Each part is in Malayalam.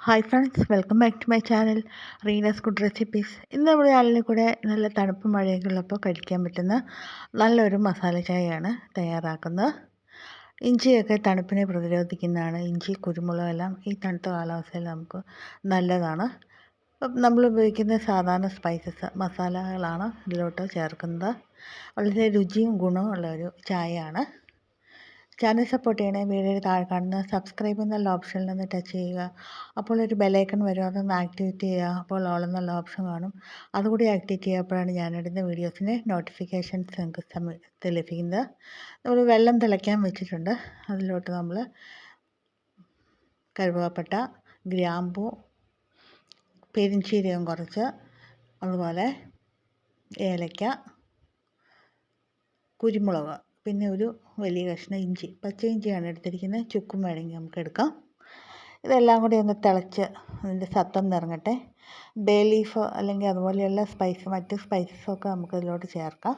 Hi friends, welcome back to my channel Reena's good recipes. ഇന്ന് നമ്മുടെ ചാനലിൽ കൂടെ നല്ല തണുപ്പ് മഴയൊക്കെ ഉള്ളപ്പോൾ കഴിക്കാൻ പറ്റുന്ന നല്ലൊരു മസാല ചായയാണ് തയ്യാറാക്കുന്നത്. ഇഞ്ചിയൊക്കെ തണുപ്പിനെ പ്രതിരോധിക്കുന്നതാണ്. ഇഞ്ചി, കുരുമുളക് എല്ലാം ഈ തണുത്ത കാലാവസ്ഥയിൽ നമുക്ക് നല്ലതാണ്. നമ്മൾ ഉപയോഗിക്കുന്ന സാധാരണ സ്പൈസസ് മസാലകളാണ് ഇതിലോട്ട് ചേർക്കുന്നത്. വളരെ രുചിയും ഗുണവും ഉള്ള ഒരു ചായയാണ്. ചാനൽ സപ്പോർട്ട് ചെയ്യണേ. വീഡിയോയുടെ താഴെ കാണുന്ന സബ്സ്ക്രൈബ് എന്നുള്ള ഓപ്ഷനിൽ നിന്ന് ടച്ച് ചെയ്യുക. അപ്പോൾ ഒരു ബെലൈക്കൺ വരും, അതൊന്ന് ആക്ടിവേറ്റ് ചെയ്യുക. അപ്പോൾ ഓൾ എന്നുള്ള ഓപ്ഷൻ കാണും, അതുകൂടി ആക്ടിവേറ്റ് ചെയ്യുമ്പോഴാണ് ഞാനിടുന്ന വീഡിയോസിന് നോട്ടിഫിക്കേഷൻസ് നിങ്ങൾക്ക് സമയത്ത് ലഭിക്കുന്നത്. നമ്മൾ വെള്ളം തിളയ്ക്കാൻ വെച്ചിട്ടുണ്ട്. അതിലോട്ട് നമ്മൾ കറുവപ്പട്ട, ഗ്രാമ്പൂ, പെരിഞ്ചീരകം കുറച്ച്, അതുപോലെ ഏലക്ക, കുരുമുളക്, പിന്നെ ഒരു വലിയ കഷ്ണം ഇഞ്ചി, പച്ച ഇഞ്ചിയാണ് എടുത്തിരിക്കുന്നത്. ചുക്കും വേണമെങ്കിൽ നമുക്ക് എടുക്കാം. ഇതെല്ലാം കൂടി ഒന്ന് തിളച്ച് അതിൻ്റെ സത്തം നിറങ്ങട്ടെ. ബേ ലീഫ് അല്ലെങ്കിൽ അതുപോലെയുള്ള മറ്റ് സ്പൈസസൊക്കെ നമുക്ക് ഇതിലോട്ട് ചേർക്കാം.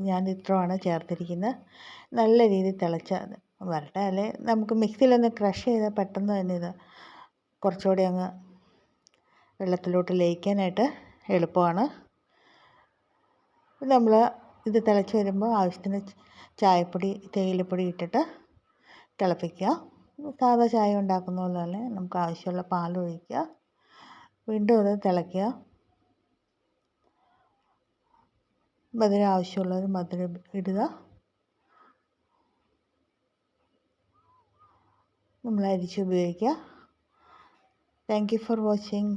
ഞാൻ ഇത്രയാണ് ചേർത്തിരിക്കുന്നത്. നല്ല രീതിയിൽ തിളച്ച് വരട്ടെ. അല്ലെങ്കിൽ നമുക്ക് മിക്സിയിലൊന്ന് ക്രഷ് ചെയ്താൽ പെട്ടെന്ന് തന്നെ ഇത് കുറച്ചുകൂടി അങ്ങ് വെള്ളത്തിലോട്ട് ലയിക്കാനായിട്ട് എളുപ്പമാണ്. നമ്മൾ ഇത് തിളച്ച് വരുമ്പോൾ ആവശ്യത്തിന് ചായപ്പൊടി, തേയിലപ്പൊടി ഇട്ടിട്ട് തിളപ്പിക്കുക. സാധാ ചായ ഉണ്ടാക്കുന്ന പോലെ തന്നെ നമുക്ക് ആവശ്യമുള്ള പാൽ ഒഴിക്കുക. വീണ്ടും അത് തിളയ്ക്കുക. മധുരം ആവശ്യമുള്ളത് മധുരം ഇടുക. നമ്മൾ അരിച്ച് ഉപയോഗിക്കുക. Thank you for watching.